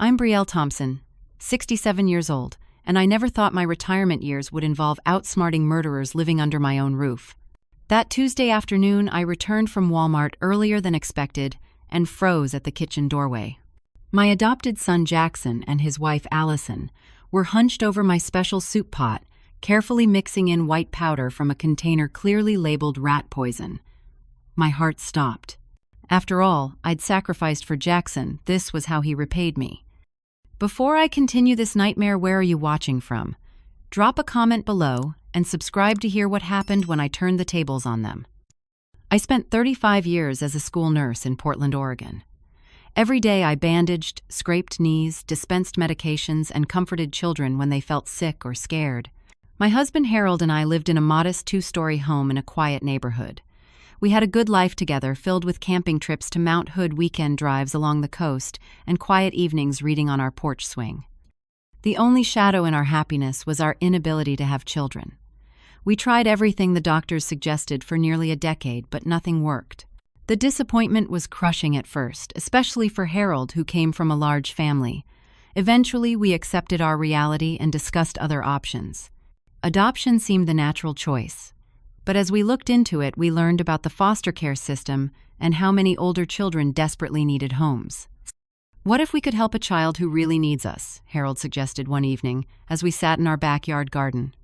I'm Brielle Thompson, 67 years old, and I never thought my retirement years would involve outsmarting murderers living under my own roof. That Tuesday afternoon, I returned from Walmart earlier than expected and froze at the kitchen doorway. My adopted son Jackson and his wife Allison were hunched over my special soup pot, carefully mixing in white powder from a container clearly labeled rat poison. My heart stopped. After all, I'd sacrificed for Jackson. This was how he repaid me. Before I continue this nightmare, where are you watching from? Drop a comment below and subscribe to hear what happened when I turned the tables on them. I spent 35 years as a school nurse in Portland, Oregon. Every day I bandaged, scraped knees, dispensed medications, and comforted children when they felt sick or scared. My husband Harold and I lived in a modest 2-story home in a quiet neighborhood. We had a good life together, filled with camping trips to Mount Hood, weekend drives along the coast, and quiet evenings reading on our porch swing. The only shadow in our happiness was our inability to have children. We tried everything the doctors suggested for nearly a decade, but nothing worked. The disappointment was crushing at first, especially for Harold, who came from a large family. Eventually, we accepted our reality and discussed other options. Adoption seemed the natural choice. But as we looked into it, we learned about the foster care system and how many older children desperately needed homes. "What if we could help a child who really needs us?" Harold suggested one evening as we sat in our backyard garden.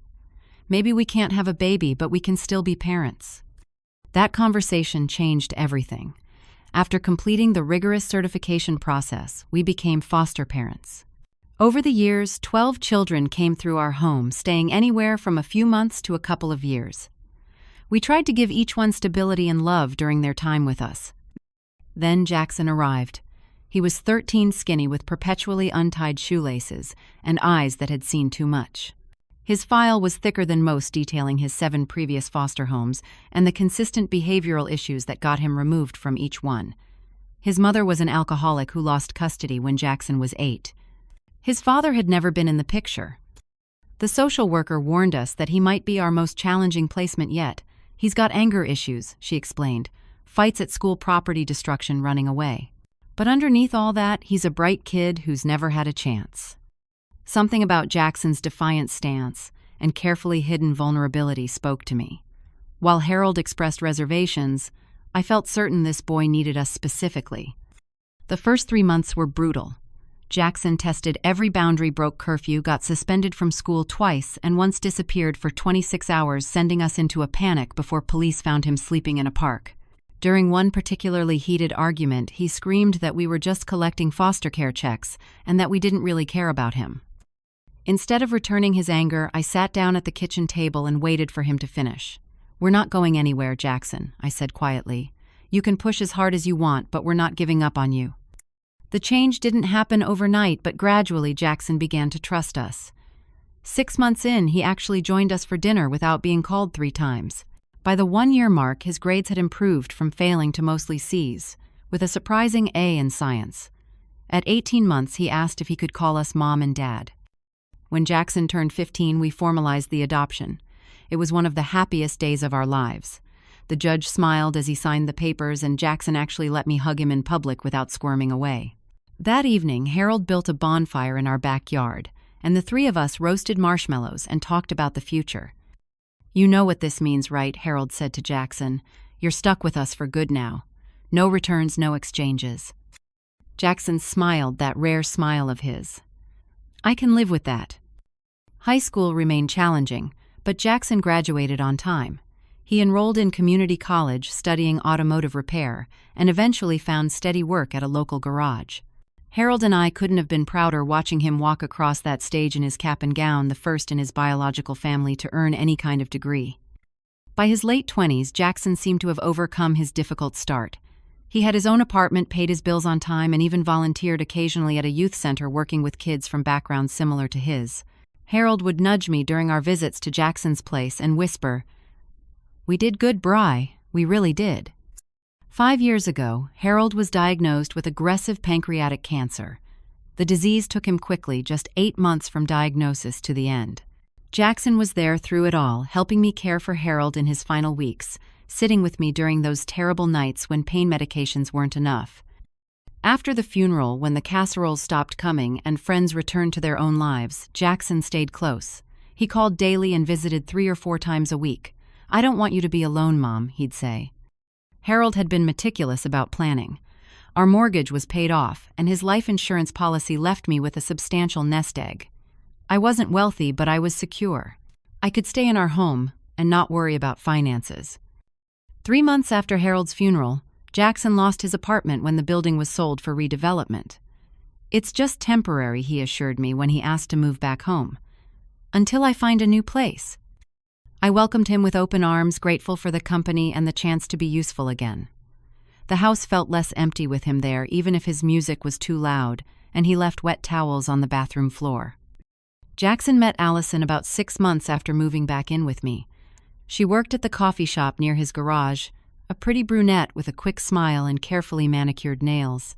"Maybe we can't have a baby, but we can still be parents." That conversation changed everything. After completing the rigorous certification process, we became foster parents. Over the years, 12 children came through our home, staying anywhere from a few months to a couple of years. We tried to give each one stability and love during their time with us. Then Jackson arrived. He was 13, skinny with perpetually untied shoelaces and eyes that had seen too much. His file was thicker than most, detailing his 7 previous foster homes and the consistent behavioral issues that got him removed from each one. His mother was an alcoholic who lost custody when Jackson was 8. His father had never been in the picture. The social worker warned us that he might be our most challenging placement yet. "He's got anger issues," she explained, "fights at school, property destruction, running away. But underneath all that, he's a bright kid who's never had a chance." Something about Jackson's defiant stance and carefully hidden vulnerability spoke to me. While Harold expressed reservations, I felt certain this boy needed us specifically. The first 3 months were brutal. Jackson tested every boundary, broke curfew, got suspended from school twice, and once disappeared for 26 hours, sending us into a panic before police found him sleeping in a park. During one particularly heated argument, he screamed that we were just collecting foster care checks and that we didn't really care about him. Instead of returning his anger, I sat down at the kitchen table and waited for him to finish. "We're not going anywhere, Jackson," I said quietly. "You can push as hard as you want, but we're not giving up on you." The change didn't happen overnight, but gradually Jackson began to trust us. 6 months in, he actually joined us for dinner without being called 3 times. By the 1-year mark, his grades had improved from failing to mostly C's, with a surprising A in science. At 18 months, he asked if he could call us Mom and Dad. When Jackson turned 15, we formalized the adoption. It was one of the happiest days of our lives. The judge smiled as he signed the papers, and Jackson actually let me hug him in public without squirming away. That evening, Harold built a bonfire in our backyard, and the 3 of us roasted marshmallows and talked about the future. "You know what this means, right?" Harold said to Jackson. "You're stuck with us for good now. No returns, no exchanges." Jackson smiled, that rare smile of his. "I can live with that." High school remained challenging, but Jackson graduated on time. He enrolled in community college, studying automotive repair, and eventually found steady work at a local garage. Harold and I couldn't have been prouder watching him walk across that stage in his cap and gown, the first in his biological family to earn any kind of degree. By his late 20s, Jackson seemed to have overcome his difficult start. He had his own apartment, paid his bills on time, and even volunteered occasionally at a youth center working with kids from backgrounds similar to his. Harold would nudge me during our visits to Jackson's place and whisper, "We did good, Bri, we really did." 5 years ago, Harold was diagnosed with aggressive pancreatic cancer. The disease took him quickly, just 8 months from diagnosis to the end. Jackson was there through it all, helping me care for Harold in his final weeks, sitting with me during those terrible nights when pain medications weren't enough. After the funeral, when the casseroles stopped coming and friends returned to their own lives, Jackson stayed close. He called daily and visited 3 or 4 times a week. "I don't want you to be alone, Mom," he'd say. Harold had been meticulous about planning. Our mortgage was paid off, and his life insurance policy left me with a substantial nest egg. I wasn't wealthy, but I was secure. I could stay in our home and not worry about finances. 3 months after Harold's funeral, Jackson lost his apartment when the building was sold for redevelopment. "It's just temporary," he assured me when he asked to move back home. "Until I find a new place." I welcomed him with open arms, grateful for the company and the chance to be useful again. The house felt less empty with him there, even if his music was too loud, and he left wet towels on the bathroom floor. Jackson met Allison about 6 months after moving back in with me. She worked at the coffee shop near his garage, a pretty brunette with a quick smile and carefully manicured nails.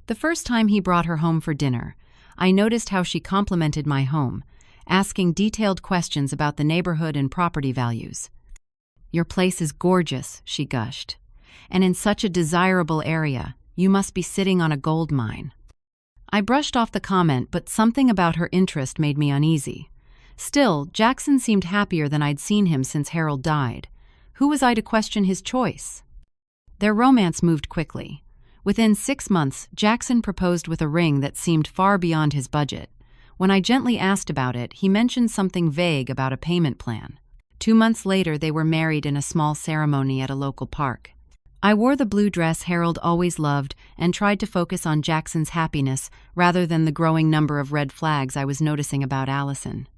The first time he brought her home for dinner, I noticed how she complimented my home, asking detailed questions about the neighborhood and property values. "Your place is gorgeous," she gushed, "and in such a desirable area. You must be sitting on a gold mine." I brushed off the comment, but something about her interest made me uneasy. Still, Jackson seemed happier than I'd seen him since Harold died. Who was I to question his choice? Their romance moved quickly. Within 6 months, Jackson proposed with a ring that seemed far beyond his budget. When I gently asked about it, he mentioned something vague about a payment plan. 2 months later, they were married in a small ceremony at a local park. I wore the blue dress Harold always loved and tried to focus on Jackson's happiness rather than the growing number of red flags I was noticing about Allison.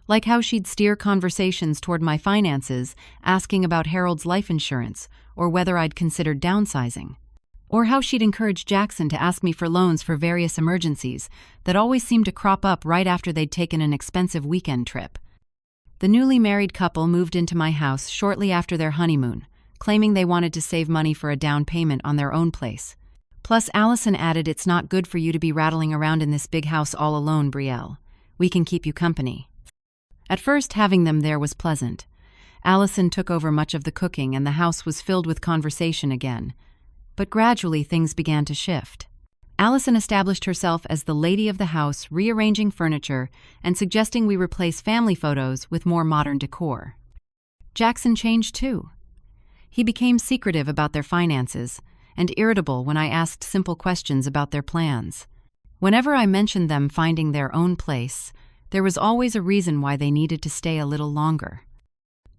Like how she'd steer conversations toward my finances, asking about Harold's life insurance, or whether I'd considered downsizing. Or how she'd encourage Jackson to ask me for loans for various emergencies that always seemed to crop up right after they'd taken an expensive weekend trip. The newly married couple moved into my house shortly after their honeymoon, claiming they wanted to save money for a down payment on their own place. Plus, Allison added, "It's not good for you to be rattling around in this big house all alone, Brielle. We can keep you company." At first, having them there was pleasant. Allison took over much of the cooking and the house was filled with conversation again. But gradually things began to shift. Allison established herself as the lady of the house, rearranging furniture and suggesting we replace family photos with more modern decor. Jackson changed too. He became secretive about their finances and irritable when I asked simple questions about their plans. Whenever I mentioned them finding their own place, there was always a reason why they needed to stay a little longer.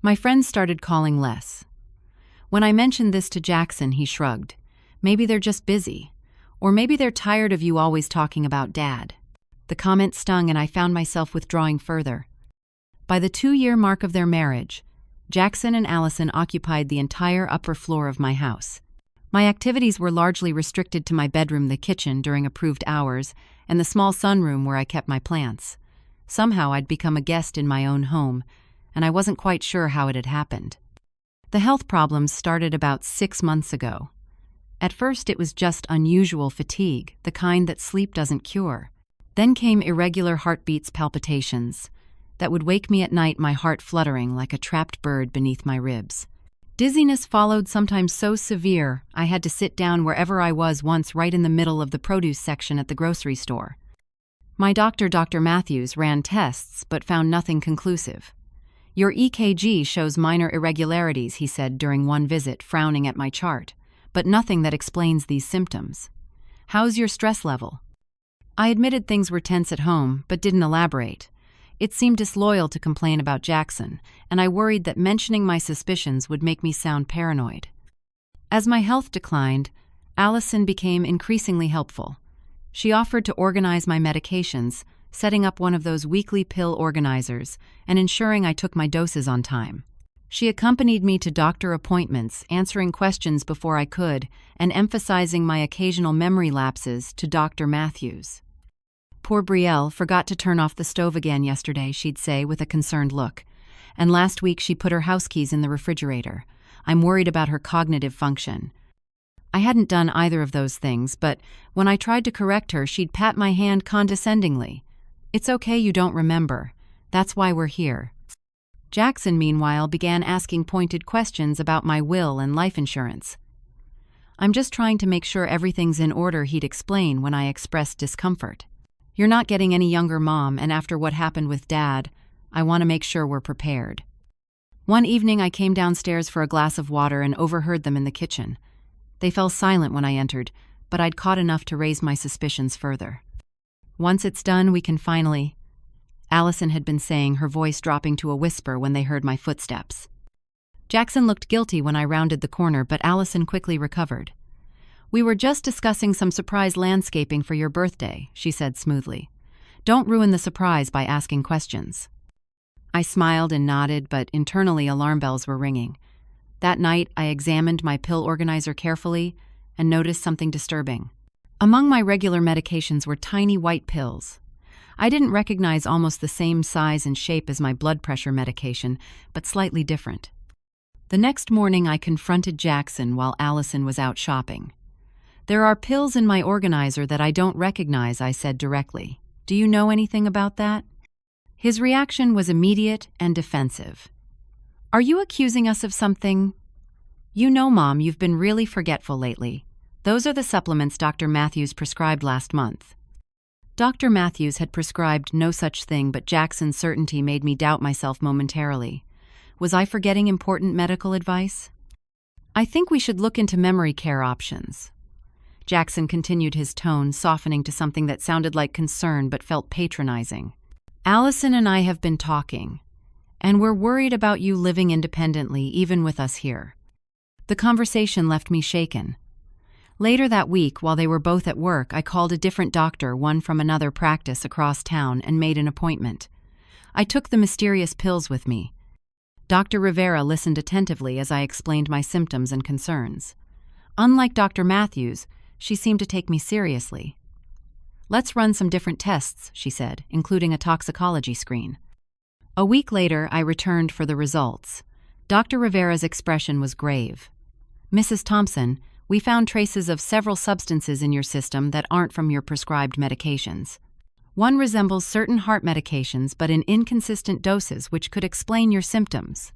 My friends started calling less. When I mentioned this to Jackson, he shrugged. "Maybe they're just busy. Or maybe they're tired of you always talking about Dad." The comment stung and I found myself withdrawing further. By the 2-year mark of their marriage, Jackson and Allison occupied the entire upper floor of my house. My activities were largely restricted to my bedroom, the kitchen during approved hours, and the small sunroom where I kept my plants. Somehow I'd become a guest in my own home, and I wasn't quite sure how it had happened. The health problems started about 6 months ago. At first it was just unusual fatigue, the kind that sleep doesn't cure. Then came irregular heartbeats, palpitations, that would wake me at night, my heart fluttering like a trapped bird beneath my ribs. Dizziness followed, sometimes so severe I had to sit down wherever I was, once right in the middle of the produce section at the grocery store. My doctor, Dr. Matthews, ran tests but found nothing conclusive. "Your EKG shows minor irregularities," he said during one visit, frowning at my chart, "but nothing that explains these symptoms. How's your stress level?" I admitted things were tense at home, but didn't elaborate. It seemed disloyal to complain about Jackson, and I worried that mentioning my suspicions would make me sound paranoid. As my health declined, Allison became increasingly helpful. She offered to organize my medications, setting up one of those weekly pill organizers and ensuring I took my doses on time. She accompanied me to doctor appointments, answering questions before I could, and emphasizing my occasional memory lapses to Dr. Matthews. "Poor Brielle forgot to turn off the stove again yesterday," she'd say with a concerned look. "And last week she put her house keys in the refrigerator. I'm worried about her cognitive function." I hadn't done either of those things, but when I tried to correct her, she'd pat my hand condescendingly. "It's okay you don't remember. That's why we're here." Jackson, meanwhile, began asking pointed questions about my will and life insurance. "I'm just trying to make sure everything's in order," he'd explain when I expressed discomfort. "You're not getting any younger, Mom, and after what happened with Dad, I want to make sure we're prepared." One evening I came downstairs for a glass of water and overheard them in the kitchen. They fell silent when I entered, but I'd caught enough to raise my suspicions further. "Once it's done, we can finally—" Allison had been saying, her voice dropping to a whisper when they heard my footsteps. Jackson looked guilty when I rounded the corner, but Allison quickly recovered. "We were just discussing some surprise landscaping for your birthday," she said smoothly. "Don't ruin the surprise by asking questions." I smiled and nodded, but internally alarm bells were ringing. That night, I examined my pill organizer carefully and noticed something disturbing. Among my regular medications were tiny white pills. I didn't recognize almost the same size and shape as my blood pressure medication, but slightly different. The next morning, I confronted Jackson while Allison was out shopping. "There are pills in my organizer that I don't recognize," I said directly. "Do you know anything about that?" His reaction was immediate and defensive. "Are you accusing us of something?" "You know, Mom, you've been really forgetful lately. Those are the supplements Dr. Matthews prescribed last month." Dr. Matthews had prescribed no such thing, but Jackson's certainty made me doubt myself momentarily. Was I forgetting important medical advice? "I think we should look into memory care options." Jackson continued, his tone softening to something that sounded like concern but felt patronizing. "Allison and I have been talking, and we're worried about you living independently, even with us here." The conversation left me shaken. Later that week, while they were both at work, I called a different doctor, one from another practice across town, and made an appointment. I took the mysterious pills with me. Dr. Rivera listened attentively as I explained my symptoms and concerns. Unlike Dr. Matthews, she seemed to take me seriously. "Let's run some different tests," she said, including a toxicology screen. A week later, I returned for the results. Dr. Rivera's expression was grave. "Mrs. Thompson, we found traces of several substances in your system that aren't from your prescribed medications. One resembles certain heart medications, but in inconsistent doses, which could explain your symptoms.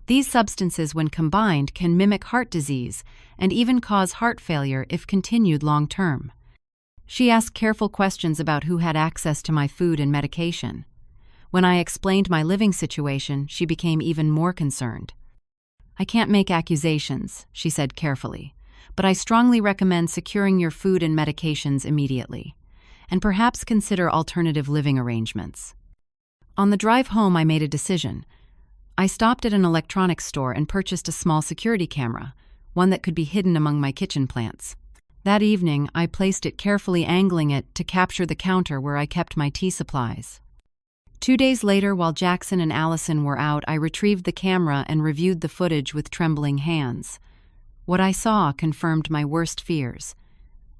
These substances, when combined, can mimic heart disease and even cause heart failure if continued long-term." She asked careful questions about who had access to my food and medication. When I explained my living situation, she became even more concerned. "I can't make accusations," she said carefully, "but I strongly recommend securing your food and medications immediately, and perhaps consider alternative living arrangements." On the drive home, I made a decision. I stopped at an electronics store and purchased a small security camera, one that could be hidden among my kitchen plants. That evening, I placed it carefully, angling it to capture the counter where I kept my tea supplies. 2 days later, while Jackson and Allison were out, I retrieved the camera and reviewed the footage with trembling hands. What I saw confirmed my worst fears.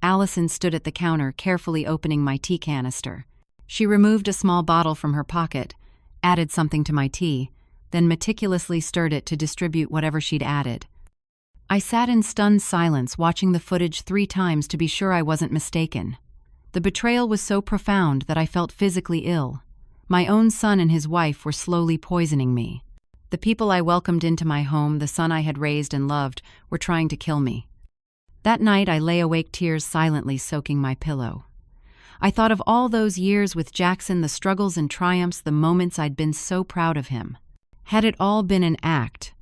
Allison stood at the counter, carefully opening my tea canister. She removed a small bottle from her pocket, added something to my tea, then meticulously stirred it to distribute whatever she'd added. I sat in stunned silence, watching the footage 3 times to be sure I wasn't mistaken. The betrayal was so profound that I felt physically ill. My own son and his wife were slowly poisoning me. The people I welcomed into my home, the son I had raised and loved, were trying to kill me. That night I lay awake, tears silently soaking my pillow. I thought of all those years with Jackson, the struggles and triumphs, the moments I'd been so proud of him. Had it all been an act?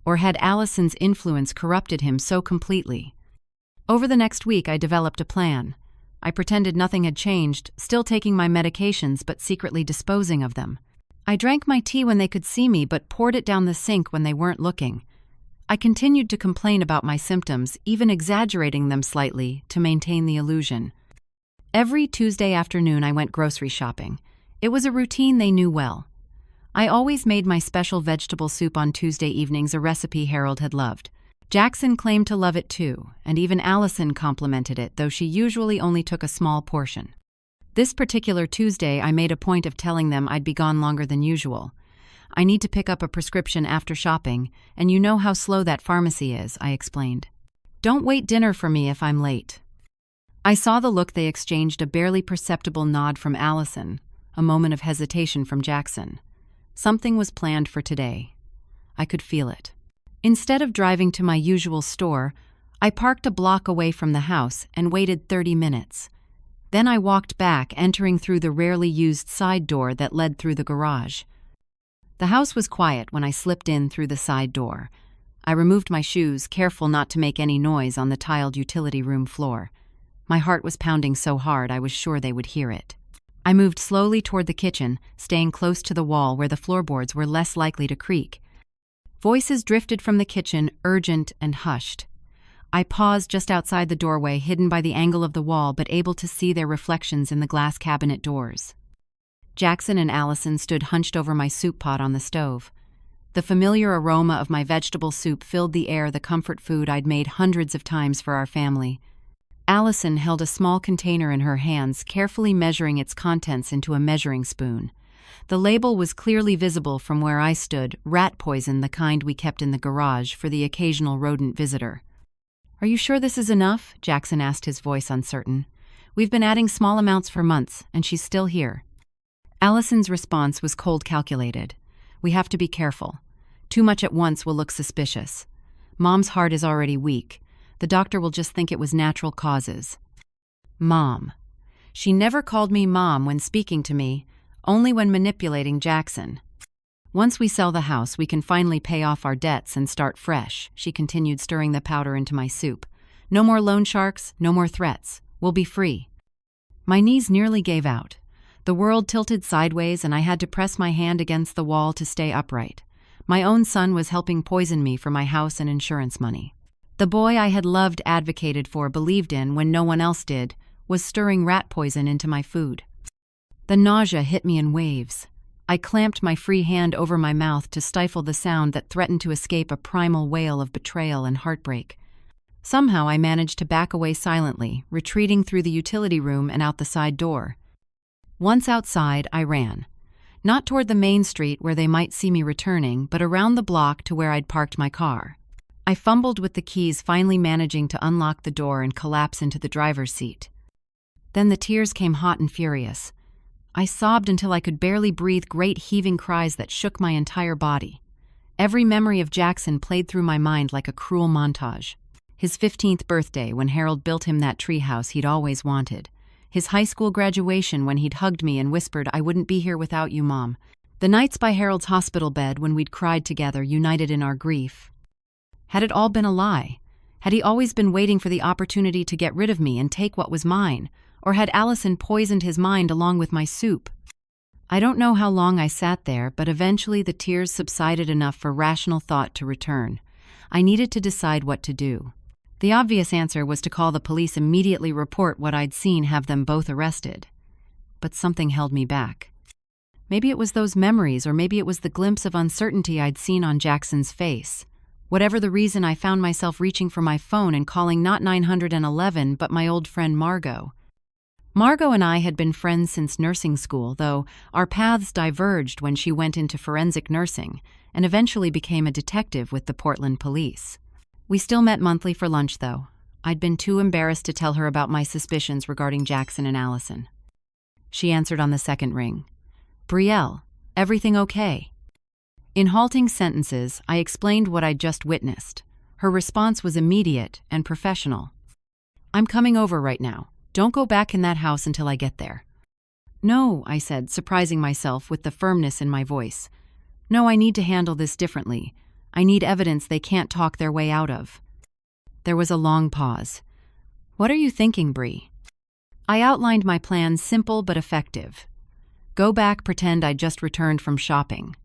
Or had Allison's influence corrupted him so completely? Over the next week, I developed a plan. I pretended nothing had changed, still taking my medications but secretly disposing of them. I drank my tea when they could see me but poured it down the sink when they weren't looking. I continued to complain about my symptoms, even exaggerating them slightly to maintain the illusion. Every Tuesday afternoon, I went grocery shopping. It was a routine they knew well. I always made my special vegetable soup on Tuesday evenings, a recipe Harold had loved. Jackson claimed to love it too, and even Allison complimented it, though she usually only took a small portion. This particular Tuesday, I made a point of telling them I'd be gone longer than usual. "I need to pick up a prescription after shopping, and you know how slow that pharmacy is," I explained. "Don't wait dinner for me if I'm late." I saw the look they exchanged, a barely perceptible nod from Allison, a moment of hesitation from Jackson. Something was planned for today. I could feel it. Instead of driving to my usual store, I parked a block away from the house and waited 30 minutes. Then I walked back, entering through the rarely used side door that led through the garage. The house was quiet when I slipped in through the side door. I removed my shoes, careful not to make any noise on the tiled utility room floor. My heart was pounding so hard I was sure they would hear it. I moved slowly toward the kitchen, staying close to the wall where the floorboards were less likely to creak. Voices drifted from the kitchen, urgent and hushed. I paused just outside the doorway, hidden by the angle of the wall but able to see their reflections in the glass cabinet doors. Jackson and Allison stood hunched over my soup pot on the stove. The familiar aroma of my vegetable soup filled the air, the comfort food I'd made hundreds of times for our family. Allison held a small container in her hands, carefully measuring its contents into a measuring spoon. The label was clearly visible from where I stood, rat poison, the kind we kept in the garage for the occasional rodent visitor. "Are you sure this is enough?" Jackson asked, his voice uncertain. "We've been adding small amounts for months, and she's still here." Allison's response was cold, calculated. "We have to be careful. Too much at once will look suspicious. Mom's heart is already weak. The doctor will just think it was natural causes." Mom. She never called me Mom when speaking to me, only when manipulating Jackson. "Once we sell the house, we can finally pay off our debts and start fresh," she continued, stirring the powder into my soup. "No more loan sharks, no more threats. We'll be free." My knees nearly gave out. The world tilted sideways and I had to press my hand against the wall to stay upright. My own son was helping poison me for my house and insurance money. The boy I had loved, advocated for, believed in when no one else did, was stirring rat poison into my food. The nausea hit me in waves. I clamped my free hand over my mouth to stifle the sound that threatened to escape, a primal wail of betrayal and heartbreak. Somehow I managed to back away silently, retreating through the utility room and out the side door. Once outside, I ran. Not toward the main street where they might see me returning, but around the block to where I'd parked my car. I fumbled with the keys, finally managing to unlock the door and collapse into the driver's seat. Then the tears came hot and furious. I sobbed until I could barely breathe, great heaving cries that shook my entire body. Every memory of Jackson played through my mind like a cruel montage. His 15th birthday, when Harold built him that treehouse he'd always wanted. His high school graduation, when he'd hugged me and whispered, "I wouldn't be here without you, Mom." The nights by Harold's hospital bed when we'd cried together, united in our grief. Had it all been a lie? Had he always been waiting for the opportunity to get rid of me and take what was mine? Or had Allison poisoned his mind along with my soup? I don't know how long I sat there, but eventually the tears subsided enough for rational thought to return. I needed to decide what to do. The obvious answer was to call the police, immediately report what I'd seen, have them both arrested. But something held me back. Maybe it was those memories, or maybe it was the glimpse of uncertainty I'd seen on Jackson's face. Whatever the reason, I found myself reaching for my phone and calling not 911 but my old friend Margot. Margot and I had been friends since nursing school, though our paths diverged when she went into forensic nursing and eventually became a detective with the Portland police. We still met monthly for lunch, though. I'd been too embarrassed to tell her about my suspicions regarding Jackson and Allison. She answered on the second ring. "Brielle, everything okay?" In halting sentences, I explained what I'd just witnessed. Her response was immediate and professional. "I'm coming over right now. Don't go back in that house until I get there." "No," I said, surprising myself with the firmness in my voice. "No, I need to handle this differently. I need evidence they can't talk their way out of." There was a long pause. "What are you thinking, Bri?" I outlined my plan, simple but effective. Go back, pretend I'd just returned from shopping.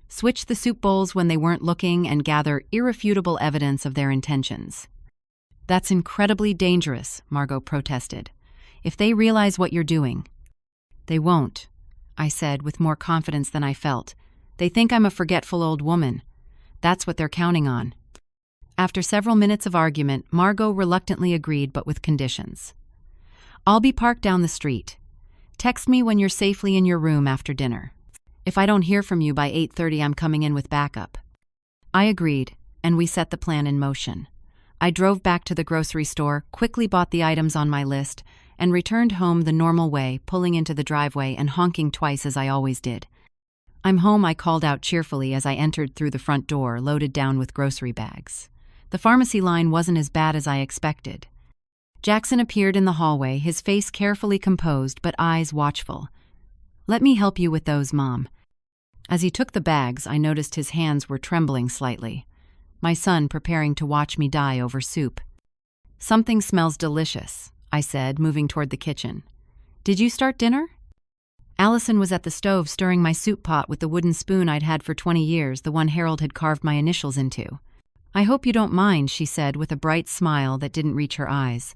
Switch the soup bowls when they weren't looking and gather irrefutable evidence of their intentions. "That's incredibly dangerous," Margot protested. "If they realize what you're doing." "They won't," I said with more confidence than I felt. "They think I'm a forgetful old woman. That's what they're counting on." After several minutes of argument, Margot reluctantly agreed, but with conditions. "I'll be parked down the street. Text me when you're safely in your room after dinner. If I don't hear from you by 8:30, I'm coming in with backup." I agreed, and we set the plan in motion. I drove back to the grocery store, quickly bought the items on my list, and returned home the normal way, pulling into the driveway and honking twice as I always did. "I'm home," I called out cheerfully as I entered through the front door, loaded down with grocery bags. The pharmacy line wasn't as bad as I expected. Jackson appeared in the hallway, his face carefully composed but eyes watchful. "Let me help you with those, Mom." As he took the bags, I noticed his hands were trembling slightly. My son preparing to watch me die over soup. "Something smells delicious," I said, moving toward the kitchen. "Did you start dinner?" Allison was at the stove stirring my soup pot with the wooden spoon I'd had for 20 years, the one Harold had carved my initials into. "I hope you don't mind," she said with a bright smile that didn't reach her eyes.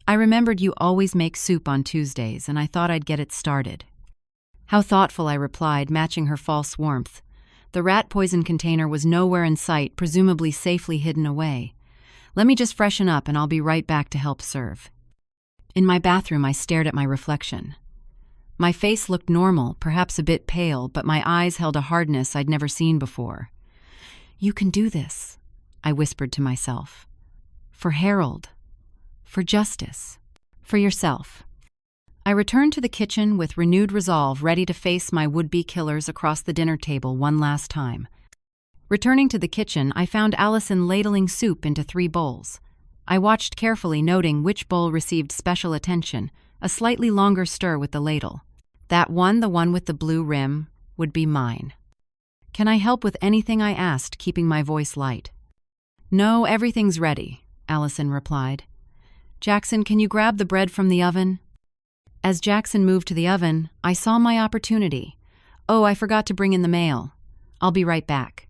"I remembered you always make soup on Tuesdays, and I thought I'd get it started." "How thoughtful," I replied, matching her false warmth. The rat poison container was nowhere in sight, presumably safely hidden away. "Let me just freshen up and I'll be right back to help serve." In my bathroom, I stared at my reflection. My face looked normal, perhaps a bit pale, but my eyes held a hardness I'd never seen before. "You can do this," I whispered to myself. "For Harold. For justice. For yourself." I returned to the kitchen with renewed resolve, ready to face my would-be killers across the dinner table one last time. Returning to the kitchen, I found Allison ladling soup into 3 bowls. I watched carefully, noting which bowl received special attention, a slightly longer stir with the ladle. That one, the one with the blue rim, would be mine. "Can I help with anything?" I asked, keeping my voice light. "No, everything's ready," Allison replied. "Jackson, can you grab the bread from the oven?" As Jackson moved to the oven, I saw my opportunity. "Oh, I forgot to bring in the mail. I'll be right back."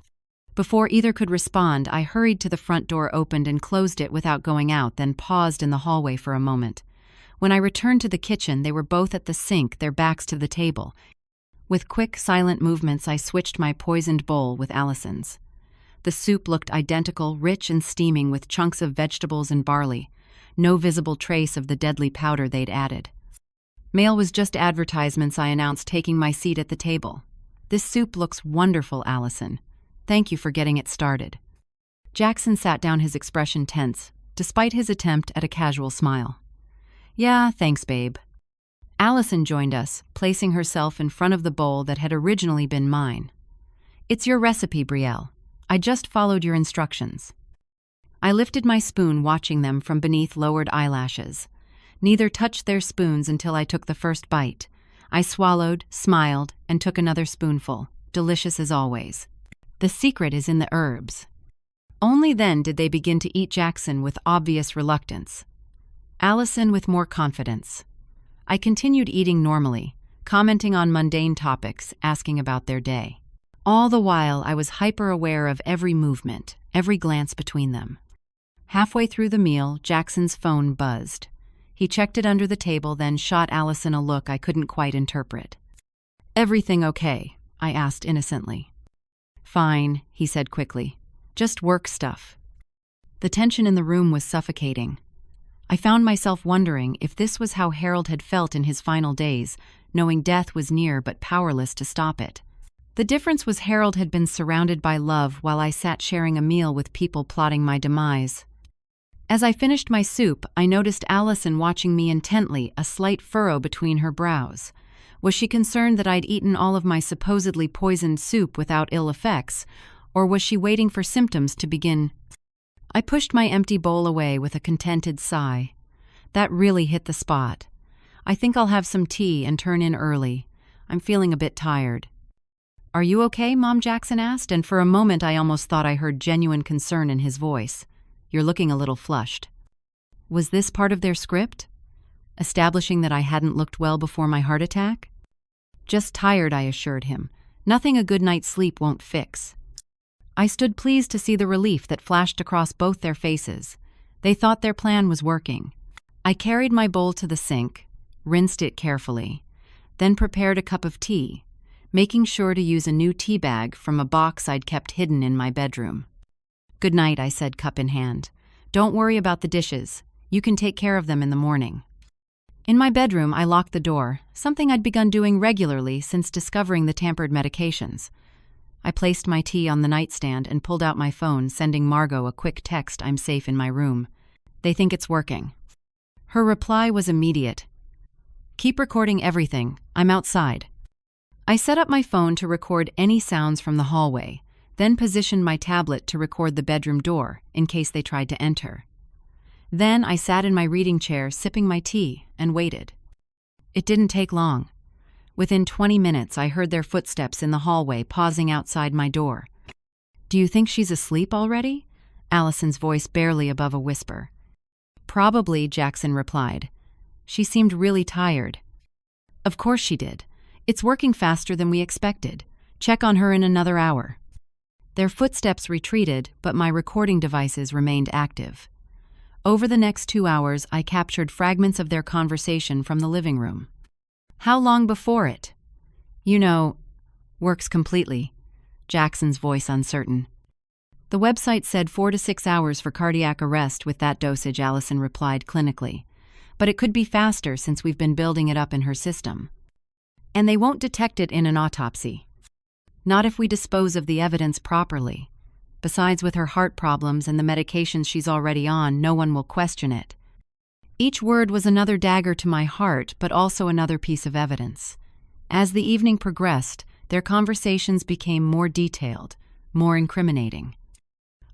Before either could respond, I hurried to the front door, opened and closed it without going out, then paused in the hallway for a moment. When I returned to the kitchen, they were both at the sink, their backs to the table. With quick, silent movements, I switched my poisoned bowl with Allison's. The soup looked identical, rich and steaming with chunks of vegetables and barley, no visible trace of the deadly powder they'd added. "Mail was just advertisements," I announced, taking my seat at the table. "This soup looks wonderful, Allison. Thank you for getting it started." Jackson sat down, his expression tense, despite his attempt at a casual smile. "Yeah, thanks, babe." Allison joined us, placing herself in front of the bowl that had originally been mine. "It's your recipe, Brielle. I just followed your instructions." I lifted my spoon, watching them from beneath lowered eyelashes. Neither touched their spoons until I took the first bite. I swallowed, smiled, and took another spoonful, delicious as always. "The secret is in the herbs." Only then did they begin to eat, Jackson with obvious reluctance, Allison with more confidence. I continued eating normally, commenting on mundane topics, asking about their day. All the while, I was hyper-aware of every movement, every glance between them. Halfway through the meal, Jackson's phone buzzed. He checked it under the table, then shot Allison a look I couldn't quite interpret. "Everything okay?" I asked innocently. "Fine," he said quickly. "Just work stuff." The tension in the room was suffocating. I found myself wondering if this was how Harold had felt in his final days, knowing death was near but powerless to stop it. The difference was Harold had been surrounded by love while I sat sharing a meal with people plotting my demise. As I finished my soup, I noticed Allison watching me intently, a slight furrow between her brows. Was she concerned that I'd eaten all of my supposedly poisoned soup without ill effects, or was she waiting for symptoms to begin? I pushed my empty bowl away with a contented sigh. That really hit the spot. "I think I'll have some tea and turn in early. I'm feeling a bit tired." "Are you okay?" Mom Jackson asked, and for a moment I almost thought I heard genuine concern in his voice. "You're looking a little flushed." Was this part of their script? Establishing that I hadn't looked well before my heart attack? "Just tired," I assured him. "Nothing a good night's sleep won't fix." I stood pleased to see the relief that flashed across both their faces. They thought their plan was working. I carried my bowl to the sink, rinsed it carefully, then prepared a cup of tea, making sure to use a new tea bag from a box I'd kept hidden in my bedroom. "Good night," I said, cup in hand. "Don't worry about the dishes. You can take care of them in the morning." In my bedroom, I locked the door, something I'd begun doing regularly since discovering the tampered medications. I placed my tea on the nightstand and pulled out my phone, sending Margot a quick text, "I'm safe in my room. They think it's working." Her reply was immediate. "Keep recording everything. I'm outside." I set up my phone to record any sounds from the hallway, then positioned my tablet to record the bedroom door in case they tried to enter. Then I sat in my reading chair, sipping my tea, and waited. It didn't take long. Within 20 minutes, I heard their footsteps in the hallway, pausing outside my door. "Do you think she's asleep already?" Allison's voice barely above a whisper. "Probably," Jackson replied. "She seemed really tired." "Of course she did. It's working faster than we expected. Check on her in another hour." Their footsteps retreated, but my recording devices remained active. Over the next 2 hours, I captured fragments of their conversation from the living room. "How long before it?" Works completely." Jackson's voice uncertain. "The website said 4 to 6 hours for cardiac arrest with that dosage," Allison replied clinically. "But it could be faster since we've been building it up in her system. And they won't detect it in an autopsy. Not if we dispose of the evidence properly. Besides, with her heart problems and the medications she's already on, no one will question it." Each word was another dagger to my heart, but also another piece of evidence. As the evening progressed, their conversations became more detailed, more incriminating.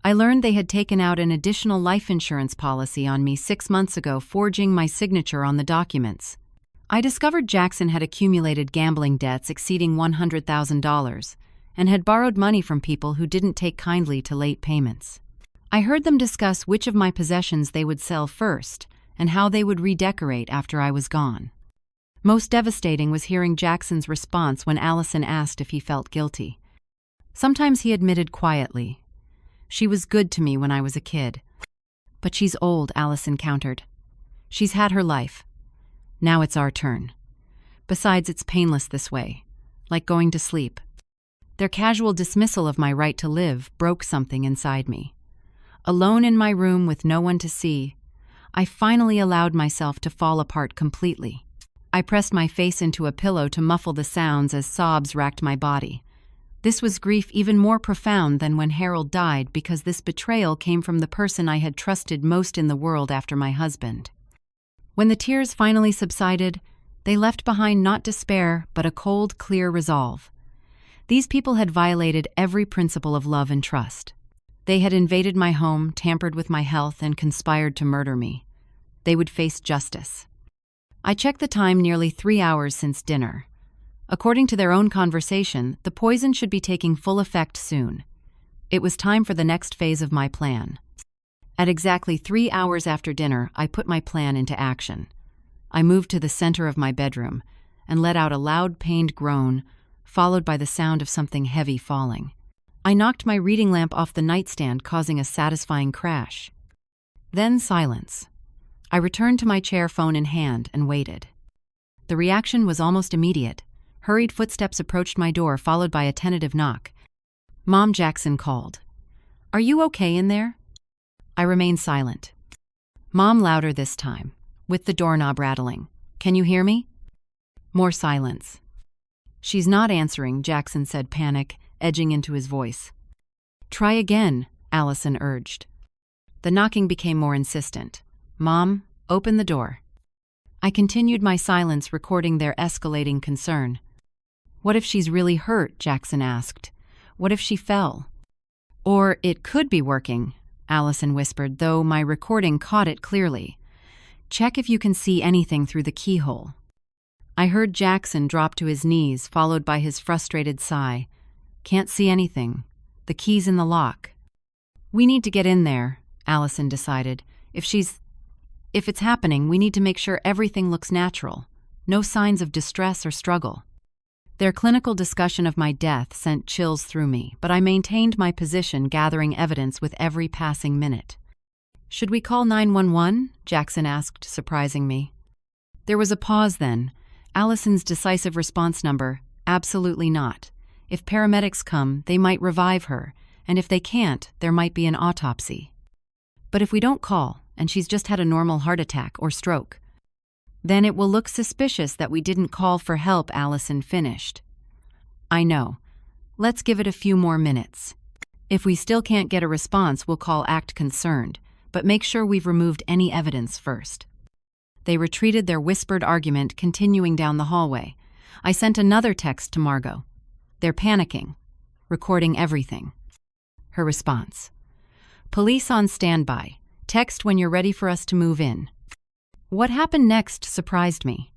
I learned they had taken out an additional life insurance policy on me 6 months ago, forging my signature on the documents. I discovered Jackson had accumulated gambling debts exceeding $100,000 and had borrowed money from people who didn't take kindly to late payments. I heard them discuss which of my possessions they would sell first and how they would redecorate after I was gone. Most devastating was hearing Jackson's response when Allison asked if he felt guilty. Sometimes he admitted quietly, "She was good to me when I was a kid." "But she's old," Allison countered. "She's had her life. Now it's our turn. Besides, it's painless this way, like going to sleep." Their casual dismissal of my right to live broke something inside me. Alone in my room with no one to see, I finally allowed myself to fall apart completely. I pressed my face into a pillow to muffle the sounds as sobs racked my body. This was grief even more profound than when Harold died, because this betrayal came from the person I had trusted most in the world after my husband. When the tears finally subsided, they left behind not despair, but a cold, clear resolve. These people had violated every principle of love and trust. They had invaded my home, tampered with my health, and conspired to murder me. They would face justice. I checked the time, nearly 3 hours since dinner. According to their own conversation, the poison should be taking full effect soon. It was time for the next phase of my plan. At exactly 3 hours after dinner, I put my plan into action. I moved to the center of my bedroom and let out a loud, pained groan, followed by the sound of something heavy falling. I knocked my reading lamp off the nightstand, causing a satisfying crash. Then silence. I returned to my chair, phone in hand, and waited. The reaction was almost immediate. Hurried footsteps approached my door, followed by a tentative knock. "Mom," Jackson called. "Are you okay in there?" I remained silent. "Mom," louder this time, with the doorknob rattling. "Can you hear me?" More silence. "She's not answering," Jackson said, panic edging into his voice. "Try again," Allison urged. The knocking became more insistent. "Mom, open the door." I continued my silence, recording their escalating concern. "What if she's really hurt?" Jackson asked. "What if she fell?" "Or it could be working," Allison whispered, though my recording caught it clearly. "Check if you can see anything through the keyhole." I heard Jackson drop to his knees, followed by his frustrated sigh. "Can't see anything. The key's in the lock." "We need to get in there," Allison decided. If it's happening, we need to make sure everything looks natural. No signs of distress or struggle." Their clinical discussion of my death sent chills through me, but I maintained my position, gathering evidence with every passing minute. "Should we call 911? Jackson asked, surprising me. There was a pause then. Allison's decisive response number: "Absolutely not. If paramedics come, they might revive her, and if they can't, there might be an autopsy." "But if we don't call, and she's just had a normal heart attack or stroke?" "Then it will look suspicious that we didn't call for help," Allison finished. "I know. Let's give it a few more minutes. If we still can't get a response, we'll call Act Concerned, but make sure we've removed any evidence first." They retreated, their whispered argument continuing down the hallway. I sent another text to Margot. "They're panicking. Recording everything." Her response: "Police on standby. Text when you're ready for us to move in." What happened next surprised me.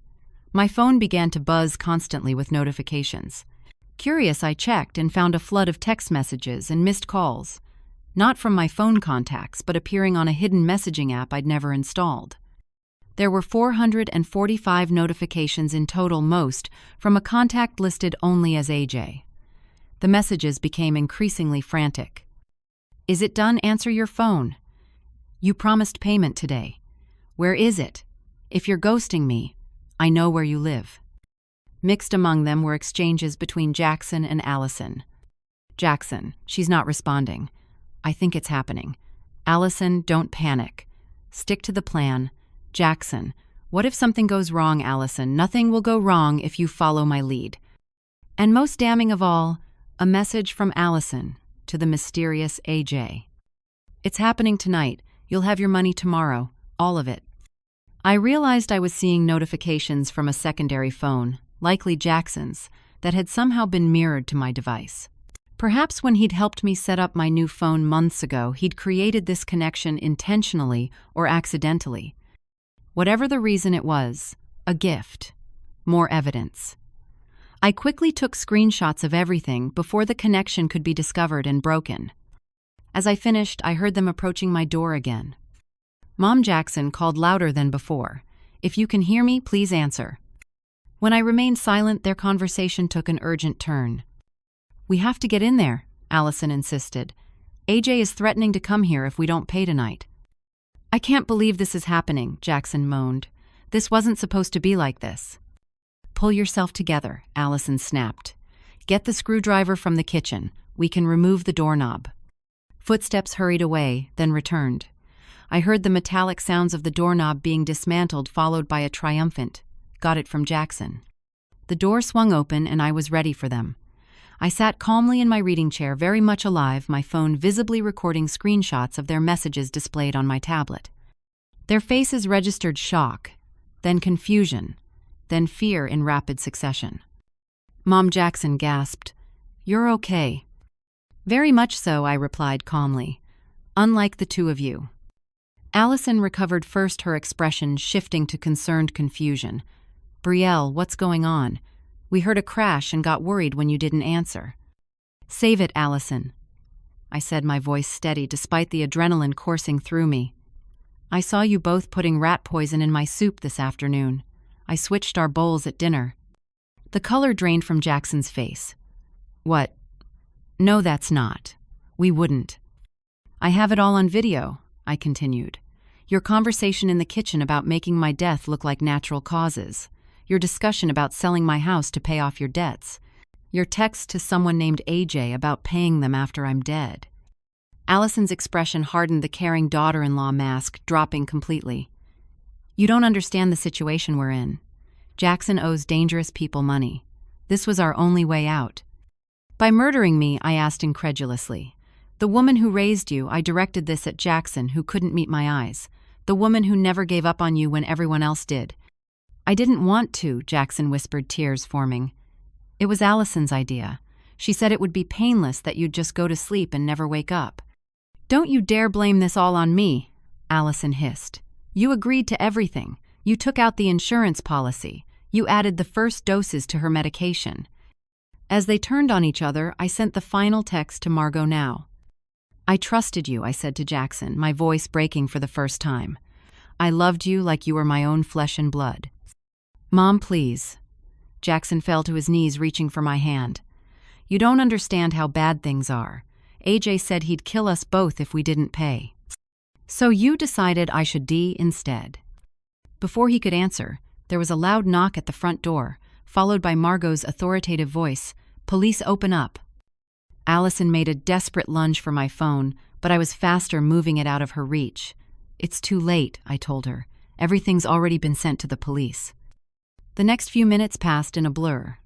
My phone began to buzz constantly with notifications. Curious, I checked and found a flood of text messages and missed calls. Not from my phone contacts, but appearing on a hidden messaging app I'd never installed. There were 445 notifications in total, most from a contact listed only as AJ. The messages became increasingly frantic. "Is it done? Answer your phone. You promised payment today. Where is it? If you're ghosting me, I know where you live." Mixed among them were exchanges between Jackson and Allison. Jackson: "She's not responding. I think it's happening." Allison: "Don't panic. Stick to the plan." Jackson: "What if something goes wrong, Allison? Nothing will go wrong if you follow my lead." And most damning of all, a message from Allison to the mysterious AJ. "It's happening tonight. You'll have your money tomorrow. All of it." I realized I was seeing notifications from a secondary phone, likely Jackson's, that had somehow been mirrored to my device. Perhaps when he'd helped me set up my new phone months ago, he'd created this connection intentionally or accidentally. Whatever the reason it was, a gift. More evidence. I quickly took screenshots of everything before the connection could be discovered and broken. As I finished, I heard them approaching my door again. Mom Jackson called louder than before. "If you can hear me, please answer." When I remained silent, their conversation took an urgent turn. "We have to get in there," Allison insisted. "AJ is threatening to come here if we don't pay tonight." "I can't believe this is happening," Jackson moaned. "This wasn't supposed to be like this." "Pull yourself together," Allison snapped. "Get the screwdriver from the kitchen. We can remove the doorknob." Footsteps hurried away, then returned. I heard the metallic sounds of the doorknob being dismantled, followed by a triumphant, "Got it from Jackson." The door swung open and I was ready for them. I sat calmly in my reading chair, very much alive, my phone visibly recording screenshots of their messages displayed on my tablet. Their faces registered shock, then confusion, then fear in rapid succession. Mom Jackson gasped, "You're okay." "Very much so," I replied calmly. "Unlike the two of you." Allison recovered first, her expression shifting to concerned confusion. "Brielle, what's going on? We heard a crash and got worried when you didn't answer." "Save it, Allison," I said, my voice steady despite the adrenaline coursing through me. "I saw you both putting rat poison in my soup this afternoon. I switched our bowls at dinner." The color drained from Jackson's face. "What? No, that's not. We wouldn't." "I have it all on video," I continued. "Your conversation in the kitchen about making my death look like natural causes. Your discussion about selling my house to pay off your debts. Your text to someone named AJ about paying them after I'm dead." Allison's expression hardened, the caring daughter-in-law mask dropping completely. "You don't understand the situation we're in. Jackson owes dangerous people money. This was our only way out." "By murdering me?" I asked incredulously. "The woman who raised you, I directed this at Jackson, who couldn't meet my eyes. The woman who never gave up on you when everyone else did." "I didn't want to," Jackson whispered, tears forming. "It was Allison's idea. She said it would be painless, that you'd just go to sleep and never wake up." "Don't you dare blame this all on me," Allison hissed. "You agreed to everything. You took out the insurance policy. You added the first doses to her medication." As they turned on each other, I sent the final text to Margot now. "I trusted you," I said to Jackson, my voice breaking for the first time. "I loved you like you were my own flesh and blood." "Mom, please." Jackson fell to his knees, reaching for my hand. "You don't understand how bad things are. AJ said he'd kill us both if we didn't pay. So you decided I should die instead." Before he could answer, there was a loud knock at the front door, followed by Margot's authoritative voice, "Police, open up." Allison made a desperate lunge for my phone, but I was faster, moving it out of her reach. "It's too late," I told her. "Everything's already been sent to the police." The next few minutes passed in a blur.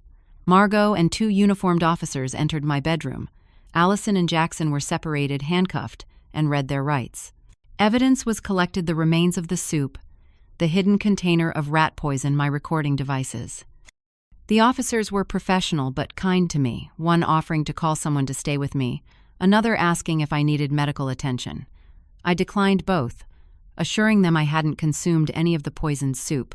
Margot and two uniformed officers entered my bedroom. Allison and Jackson were separated, handcuffed, and read their rights. Evidence was collected: the remains of the soup, the hidden container of rat poison, my recording devices. The officers were professional but kind to me, one offering to call someone to stay with me, another asking if I needed medical attention. I declined both, assuring them I hadn't consumed any of the poisoned soup.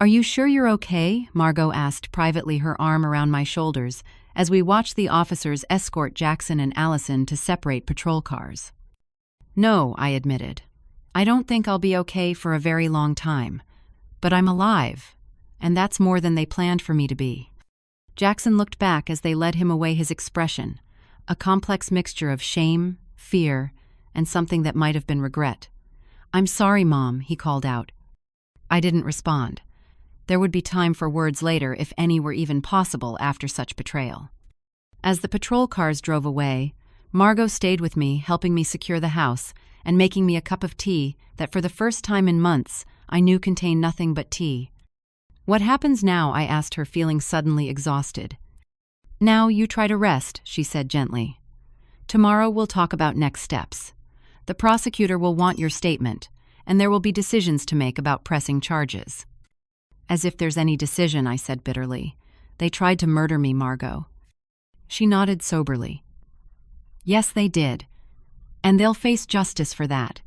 "Are you sure you're okay?" Margot asked privately, her arm around my shoulders, as we watched the officers escort Jackson and Allison to separate patrol cars. "No," I admitted. "I don't think I'll be okay for a very long time. But I'm alive, and that's more than they planned for me to be." Jackson looked back as they led him away, his expression, a complex mixture of shame, fear, and something that might have been regret. "I'm sorry, Mom," he called out. I didn't respond. There would be time for words later, if any were even possible after such betrayal. As the patrol cars drove away, Margot stayed with me, helping me secure the house and making me a cup of tea that for the first time in months I knew contained nothing but tea. "What happens now?" I asked her, feeling suddenly exhausted. "Now you try to rest," she said gently. "Tomorrow we'll talk about next steps. The prosecutor will want your statement, and there will be decisions to make about pressing charges." "As if there's any decision," I said bitterly. "They tried to murder me, Margot." She nodded soberly. "Yes, they did. And they'll face justice for that.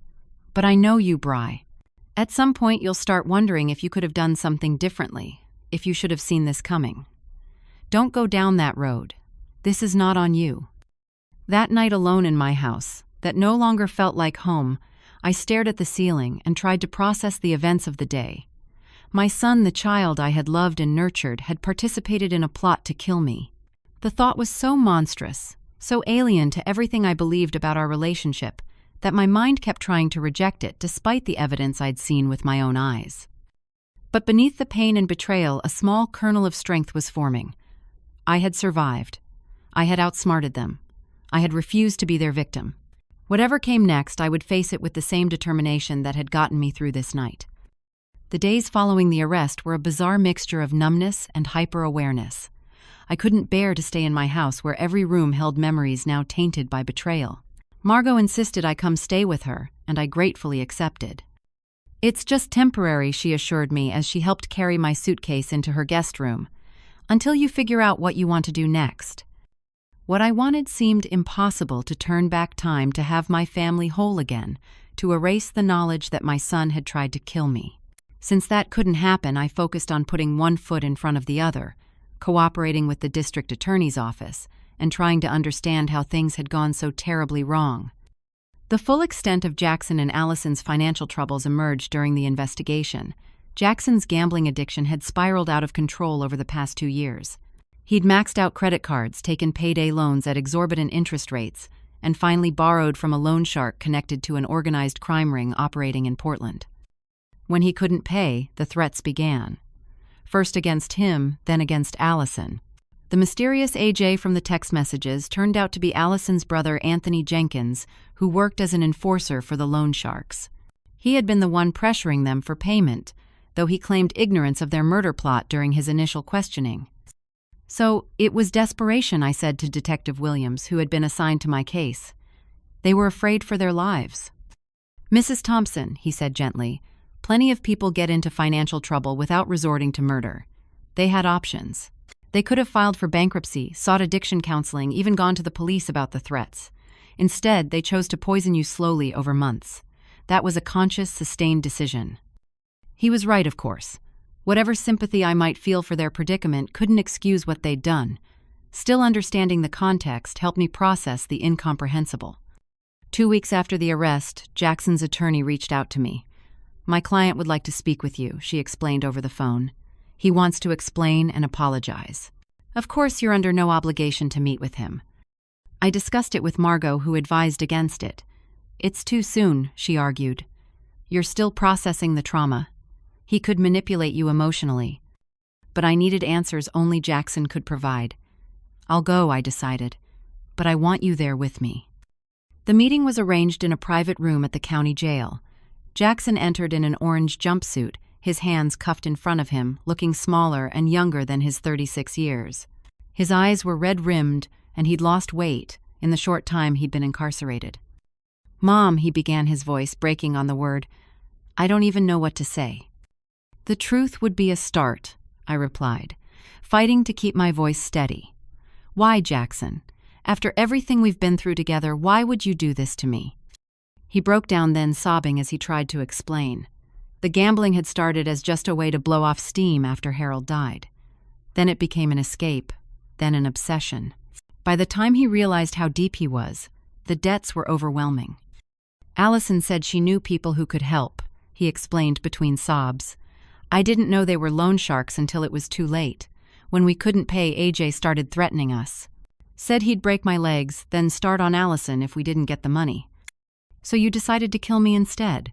But I know you, Bri. At some point you'll start wondering if you could have done something differently, if you should have seen this coming. Don't go down that road. This is not on you." That night alone in my house, that no longer felt like home, I stared at the ceiling and tried to process the events of the day. My son, the child I had loved and nurtured, had participated in a plot to kill me. The thought was so monstrous, so alien to everything I believed about our relationship, that my mind kept trying to reject it despite the evidence I'd seen with my own eyes. But beneath the pain and betrayal, a small kernel of strength was forming. I had survived. I had outsmarted them. I had refused to be their victim. Whatever came next, I would face it with the same determination that had gotten me through this night. The days following the arrest were a bizarre mixture of numbness and hyper-awareness. I couldn't bear to stay in my house where every room held memories now tainted by betrayal. Margot insisted I come stay with her, and I gratefully accepted. "It's just temporary," she assured me as she helped carry my suitcase into her guest room, "until you figure out what you want to do next." What I wanted seemed impossible: to turn back time, to have my family whole again, to erase the knowledge that my son had tried to kill me. Since that couldn't happen, I focused on putting one foot in front of the other, cooperating with the district attorney's office, and trying to understand how things had gone so terribly wrong. The full extent of Jackson and Allison's financial troubles emerged during the investigation. Jackson's gambling addiction had spiraled out of control over the past 2 years. He'd maxed out credit cards, taken payday loans at exorbitant interest rates, and finally borrowed from a loan shark connected to an organized crime ring operating in Portland. When he couldn't pay, the threats began. First against him, then against Allison. The mysterious AJ from the text messages turned out to be Allison's brother Anthony Jenkins, who worked as an enforcer for the loan sharks. He had been the one pressuring them for payment, though he claimed ignorance of their murder plot during his initial questioning. "So, it was desperation," I said to Detective Williams, who had been assigned to my case. "They were afraid for their lives." "Mrs. Thompson," he said gently, "plenty of people get into financial trouble without resorting to murder. They had options. They could have filed for bankruptcy, sought addiction counseling, even gone to the police about the threats. Instead, they chose to poison you slowly over months. That was a conscious, sustained decision." He was right, of course. Whatever sympathy I might feel for their predicament couldn't excuse what they'd done. Still, understanding the context helped me process the incomprehensible. 2 weeks after the arrest, Jackson's attorney reached out to me. "My client would like to speak with you," she explained over the phone. "He wants to explain and apologize. Of course, you're under no obligation to meet with him." I discussed it with Margot, who advised against it. "It's too soon," she argued. "You're still processing the trauma. He could manipulate you emotionally." But I needed answers only Jackson could provide. "I'll go," I decided, "but I want you there with me." The meeting was arranged in a private room at the county jail. Jackson entered in an orange jumpsuit, his hands cuffed in front of him, looking smaller and younger than his 36 years. His eyes were red-rimmed, and he'd lost weight in the short time he'd been incarcerated. "Mom," he began, his voice breaking on the word, "I don't even know what to say." "The truth would be a start," I replied, fighting to keep my voice steady. "Why, Jackson? After everything we've been through together, why would you do this to me?" He broke down then, sobbing as he tried to explain. The gambling had started as just a way to blow off steam after Harold died. Then it became an escape, then an obsession. By the time he realized how deep he was, the debts were overwhelming. "Allison said she knew people who could help," he explained between sobs. "I didn't know they were loan sharks until it was too late. When we couldn't pay, AJ started threatening us. Said he'd break my legs, then start on Allison if we didn't get the money." "So you decided to kill me instead?"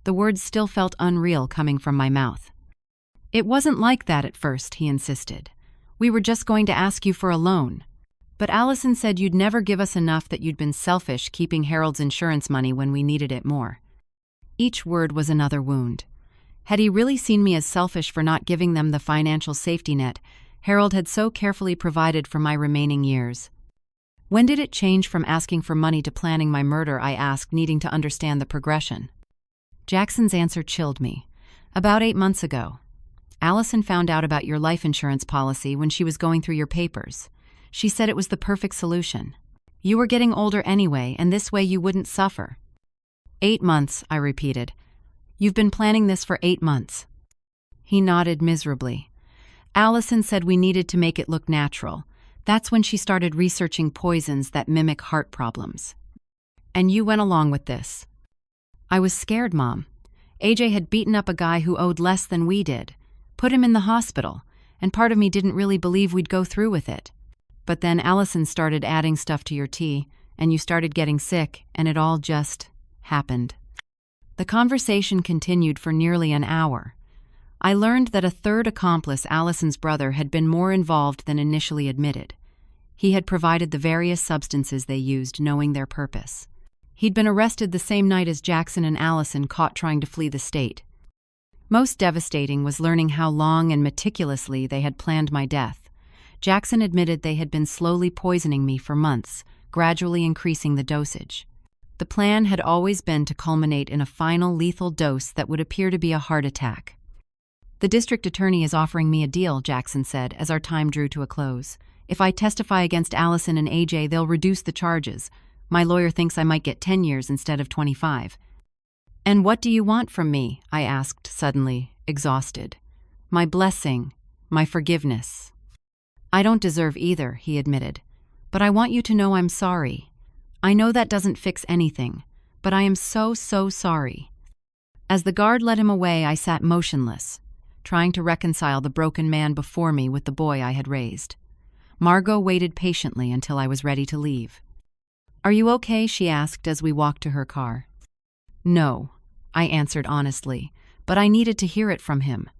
The words still felt unreal coming from my mouth. "It wasn't like that at first," he insisted. "We were just going to ask you for a loan. But Allison said you'd never give us enough, that you'd been selfish keeping Harold's insurance money when we needed it more." Each word was another wound. Had he really seen me as selfish for not giving them the financial safety net Harold had so carefully provided for my remaining years? "When did it change from asking for money to planning my murder?" I asked, needing to understand the progression. Jackson's answer chilled me. "About 8 months ago. Allison found out about your life insurance policy when she was going through your papers. She said it was the perfect solution. You were getting older anyway, and this way you wouldn't suffer." 8 months, I repeated. "You've been planning this for 8 months." He nodded miserably. "Allison said we needed to make it look natural. That's when she started researching poisons that mimic heart problems. And you went along with this." "I was scared, Mom. AJ had beaten up a guy who owed less than we did, put him in the hospital, and part of me didn't really believe we'd go through with it. But then Allison started adding stuff to your tea, and you started getting sick, and it all just happened." The conversation continued for nearly an hour. I learned that a third accomplice, Allison's brother, had been more involved than initially admitted. He had provided the various substances they used, knowing their purpose. He'd been arrested the same night as Jackson and Allison, caught trying to flee the state. Most devastating was learning how long and meticulously they had planned my death. Jackson admitted they had been slowly poisoning me for months, gradually increasing the dosage. The plan had always been to culminate in a final lethal dose that would appear to be a heart attack. "The district attorney is offering me a deal," Jackson said as our time drew to a close. "If I testify against Allison and AJ, they'll reduce the charges. My lawyer thinks I might get 10 years instead of 25. "And what do you want from me?" I asked suddenly, exhausted. "My blessing, my forgiveness." "I don't deserve either," he admitted. "But I want you to know I'm sorry. I know that doesn't fix anything, but I am so sorry." As the guard led him away, I sat motionless, trying to reconcile the broken man before me with the boy I had raised. Margot waited patiently until I was ready to leave. "Are you okay?" she asked as we walked to her car. "No," I answered honestly, but I needed to hear it from him.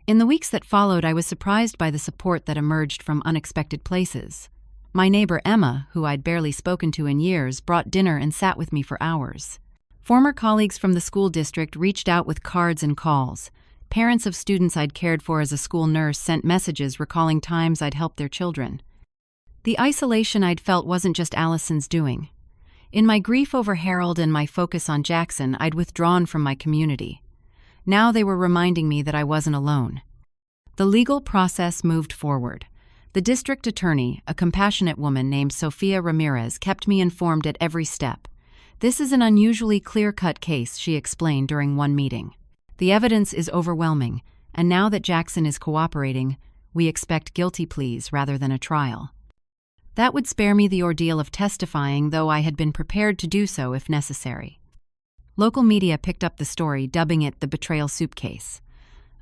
In the weeks that followed, I was surprised by the support that emerged from unexpected places. My neighbor Emma, who I'd barely spoken to in years, brought dinner and sat with me for hours. Former colleagues from the school district reached out with cards and calls. Parents of students I'd cared for as a school nurse sent messages recalling times I'd helped their children. The isolation I'd felt wasn't just Allison's doing. In my grief over Harold and my focus on Jackson, I'd withdrawn from my community. Now they were reminding me that I wasn't alone. The legal process moved forward. The district attorney, a compassionate woman named Sofia Ramirez, kept me informed at every step. "This is an unusually clear-cut case," she explained during one meeting. "The evidence is overwhelming, and now that Jackson is cooperating, we expect guilty pleas rather than a trial." That would spare me the ordeal of testifying, though I had been prepared to do so if necessary. Local media picked up the story, dubbing it the betrayal soup case.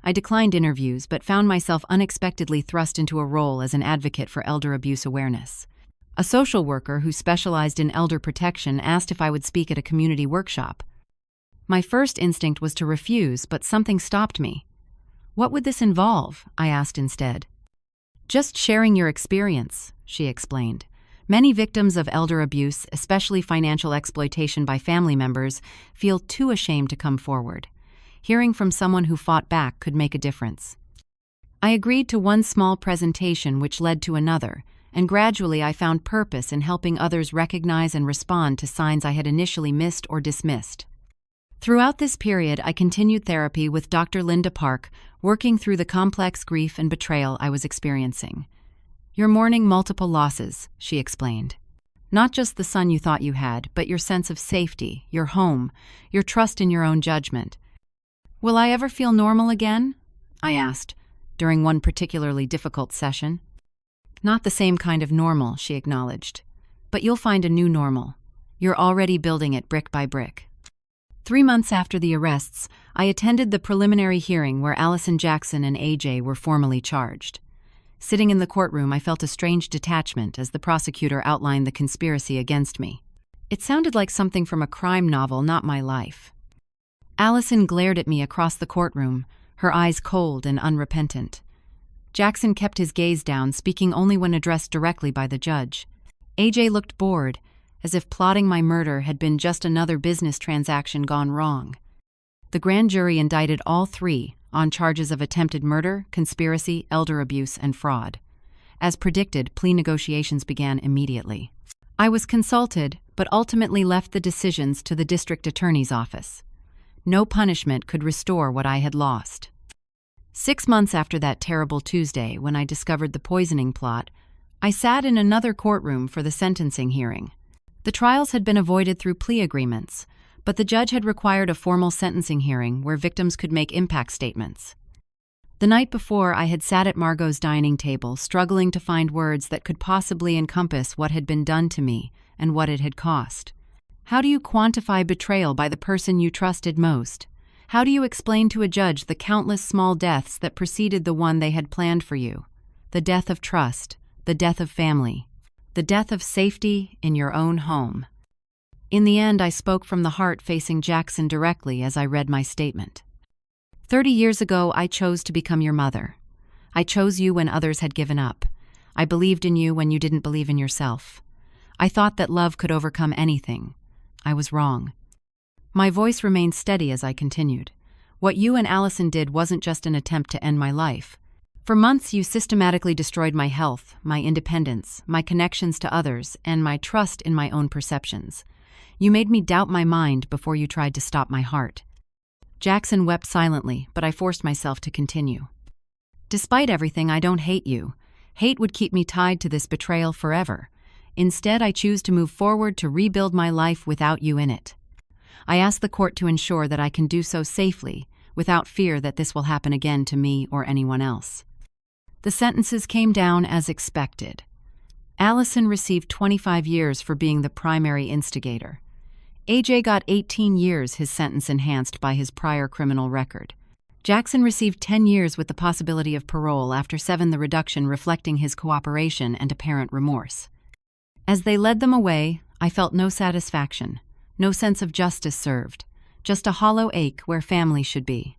I declined interviews, but found myself unexpectedly thrust into a role as an advocate for elder abuse awareness. A social worker who specialized in elder protection asked if I would speak at a community workshop. My first instinct was to refuse, but something stopped me. "What would this involve?" I asked instead. "Just sharing your experience," she explained. "Many victims of elder abuse, especially financial exploitation by family members, feel too ashamed to come forward. Hearing from someone who fought back could make a difference." I agreed to one small presentation, which led to another, and gradually I found purpose in helping others recognize and respond to signs I had initially missed or dismissed. Throughout this period, I continued therapy with Dr. Linda Park, working through the complex grief and betrayal I was experiencing. "You're mourning multiple losses," she explained. Not just the son you thought you had, but your sense of safety, your home, your trust in your own judgment. Will I ever feel normal again? I asked, during one particularly difficult session. Not the same kind of normal, she acknowledged. But you'll find a new normal. You're already building it brick by brick. 3 months after the arrests, I attended the preliminary hearing where Allison Jackson and AJ were formally charged. Sitting in the courtroom, I felt a strange detachment as the prosecutor outlined the conspiracy against me. It sounded like something from a crime novel, not my life. Allison glared at me across the courtroom, her eyes cold and unrepentant. Jackson kept his gaze down, speaking only when addressed directly by the judge. AJ looked bored, as if plotting my murder had been just another business transaction gone wrong. The grand jury indicted all three on charges of attempted murder, conspiracy, elder abuse, and fraud. As predicted, plea negotiations began immediately. I was consulted, but ultimately left the decisions to the district attorney's office. No punishment could restore what I had lost. 6 months after that terrible Tuesday, when I discovered the poisoning plot, I sat in another courtroom for the sentencing hearing. The trials had been avoided through plea agreements, but the judge had required a formal sentencing hearing where victims could make impact statements. The night before, I had sat at Margot's dining table, struggling to find words that could possibly encompass what had been done to me and what it had cost. How do you quantify betrayal by the person you trusted most? How do you explain to a judge the countless small deaths that preceded the one they had planned for you? The death of trust, the death of family, the death of safety in your own home. In the end, I spoke from the heart, facing Jackson directly as I read my statement. 30 years ago, I chose to become your mother. I chose you when others had given up. I believed in you when you didn't believe in yourself. I thought that love could overcome anything. I was wrong. My voice remained steady as I continued. What you and Allison did wasn't just an attempt to end my life. For months, you systematically destroyed my health, my independence, my connections to others, and my trust in my own perceptions. You made me doubt my mind before you tried to stop my heart. Jackson wept silently, but I forced myself to continue. Despite everything, I don't hate you. Hate would keep me tied to this betrayal forever. Instead, I choose to move forward to rebuild my life without you in it. I ask the court to ensure that I can do so safely, without fear that this will happen again to me or anyone else. The sentences came down as expected. Allison received 25 years for being the primary instigator. AJ got 18 years, his sentence enhanced by his prior criminal record. Jackson received 10 years with the possibility of parole, after 7 the reduction reflecting his cooperation and apparent remorse. As they led them away, I felt no satisfaction, no sense of justice served, just a hollow ache where family should be.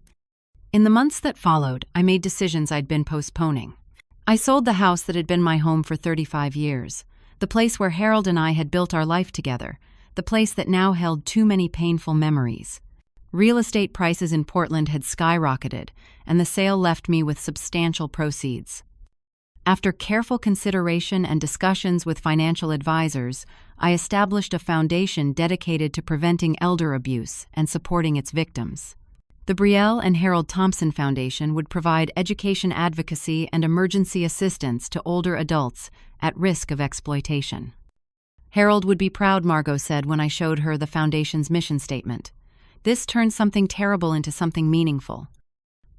In the months that followed, I made decisions I'd been postponing. I sold the house that had been my home for 35 years, the place where Harold and I had built our life together, the place that now held too many painful memories. Real estate prices in Portland had skyrocketed, and the sale left me with substantial proceeds. After careful consideration and discussions with financial advisors, I established a foundation dedicated to preventing elder abuse and supporting its victims. The Brielle and Harold Thompson Foundation would provide education advocacy and emergency assistance to older adults at risk of exploitation. Harold would be proud, Margot said when I showed her the foundation's mission statement. This turned something terrible into something meaningful.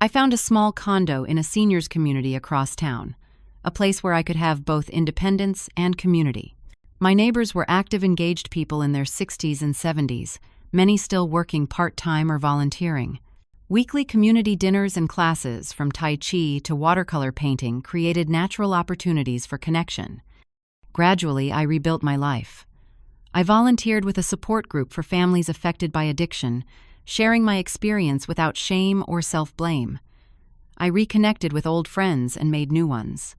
I found a small condo in a seniors community across town, a place where I could have both independence and community. My neighbors were active, engaged people in their 60s and 70s, many still working part-time or volunteering. Weekly community dinners and classes, from Tai Chi to watercolor painting, created natural opportunities for connection. Gradually, I rebuilt my life. I volunteered with a support group for families affected by addiction, sharing my experience without shame or self-blame. I reconnected with old friends and made new ones.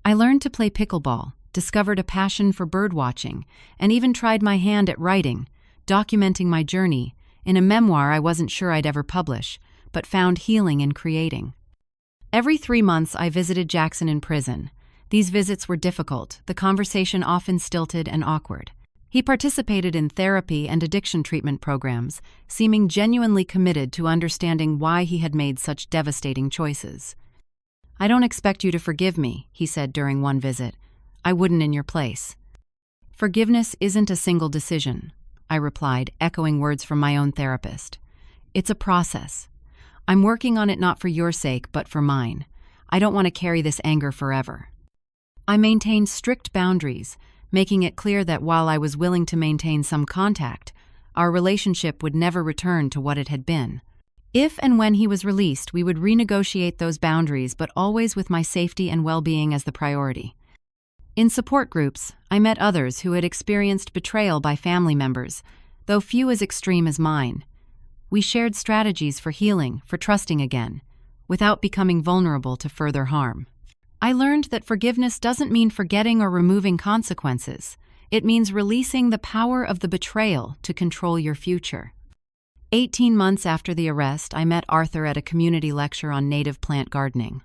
I learned to play pickleball, discovered a passion for birdwatching, and even tried my hand at writing, documenting my journey in a memoir I wasn't sure I'd ever publish, but found healing in creating. Every 3 months, I visited Jackson in prison. These visits were difficult, the conversation often stilted and awkward. He participated in therapy and addiction treatment programs, seeming genuinely committed to understanding why he had made such devastating choices. "I don't expect you to forgive me," he said during one visit. "I wouldn't in your place." Forgiveness isn't a single decision, I replied, echoing words from my own therapist. It's a process. I'm working on it not for your sake, but for mine. I don't want to carry this anger forever. I maintained strict boundaries, making it clear that while I was willing to maintain some contact, our relationship would never return to what it had been. If and when he was released, we would renegotiate those boundaries, but always with my safety and well-being as the priority. In support groups, I met others who had experienced betrayal by family members, though few as extreme as mine. We shared strategies for healing, for trusting again, without becoming vulnerable to further harm. I learned that forgiveness doesn't mean forgetting or removing consequences. It means releasing the power of the betrayal to control your future. 18 months after the arrest, I met Arthur at a community lecture on native plant gardening.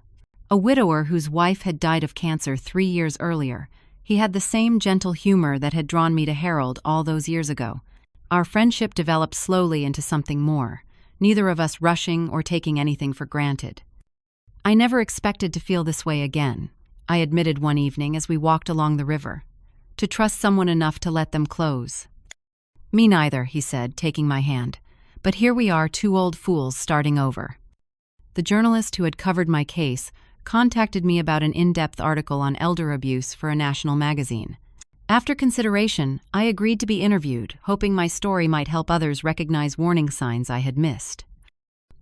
A widower whose wife had died of cancer 3 years earlier, he had the same gentle humor that had drawn me to Harold all those years ago. Our friendship developed slowly into something more, neither of us rushing or taking anything for granted. I never expected to feel this way again, I admitted one evening as we walked along the river. To trust someone enough to let them close. Me neither, he said, taking my hand. But here we are, two old fools starting over. The journalist who had covered my case contacted me about an in-depth article on elder abuse for a national magazine. After consideration, I agreed to be interviewed, hoping my story might help others recognize warning signs I had missed.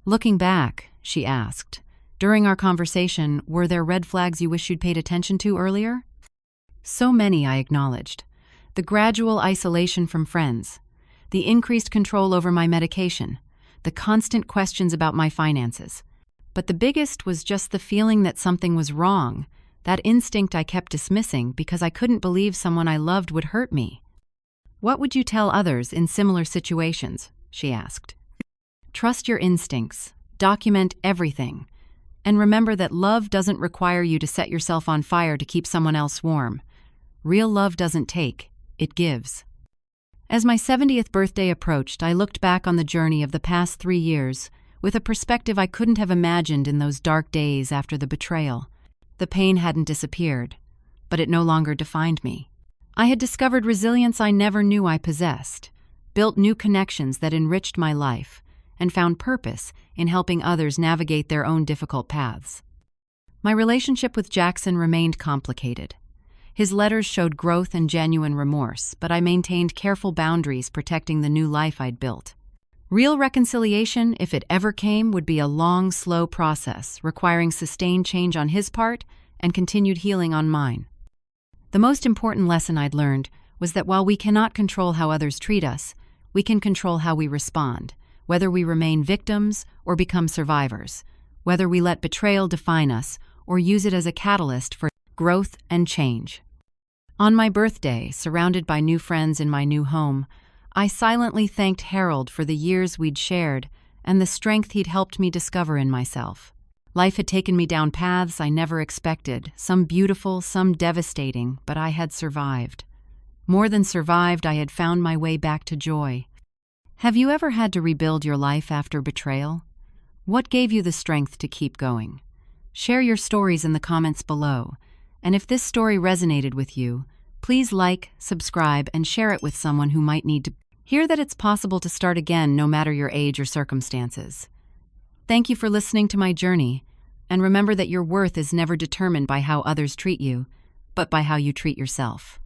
Looking back, she asked, during our conversation, were there red flags you wish you'd paid attention to earlier? So many, I acknowledged. The gradual isolation from friends, the increased control over my medication, the constant questions about my finances. But the biggest was just the feeling that something was wrong, that instinct I kept dismissing because I couldn't believe someone I loved would hurt me. What would you tell others in similar situations? She asked. Trust your instincts, document everything, and remember that love doesn't require you to set yourself on fire to keep someone else warm. Real love doesn't take, it gives. As my 70th birthday approached, I looked back on the journey of the past 3 years with a perspective I couldn't have imagined in those dark days after the betrayal. The pain hadn't disappeared, but it no longer defined me. I had discovered resilience I never knew I possessed, built new connections that enriched my life, and found purpose in helping others navigate their own difficult paths. My relationship with Jackson remained complicated. His letters showed growth and genuine remorse, but I maintained careful boundaries protecting the new life I'd built. Real reconciliation, if it ever came, would be a long, slow process, requiring sustained change on his part and continued healing on mine. The most important lesson I'd learned was that while we cannot control how others treat us, we can control how we respond, whether we remain victims or become survivors, whether we let betrayal define us or use it as a catalyst for growth and change. On my birthday, surrounded by new friends in my new home, I silently thanked Harold for the years we'd shared and the strength he'd helped me discover in myself. Life had taken me down paths I never expected, some beautiful, some devastating, but I had survived. More than survived, I had found my way back to joy. Have you ever had to rebuild your life after betrayal? What gave you the strength to keep going? Share your stories in the comments below. And if this story resonated with you, please like, subscribe, and share it with someone who might need to hear that it's possible to start again no matter your age or circumstances. Thank you for listening to my journey, and remember that your worth is never determined by how others treat you, but by how you treat yourself.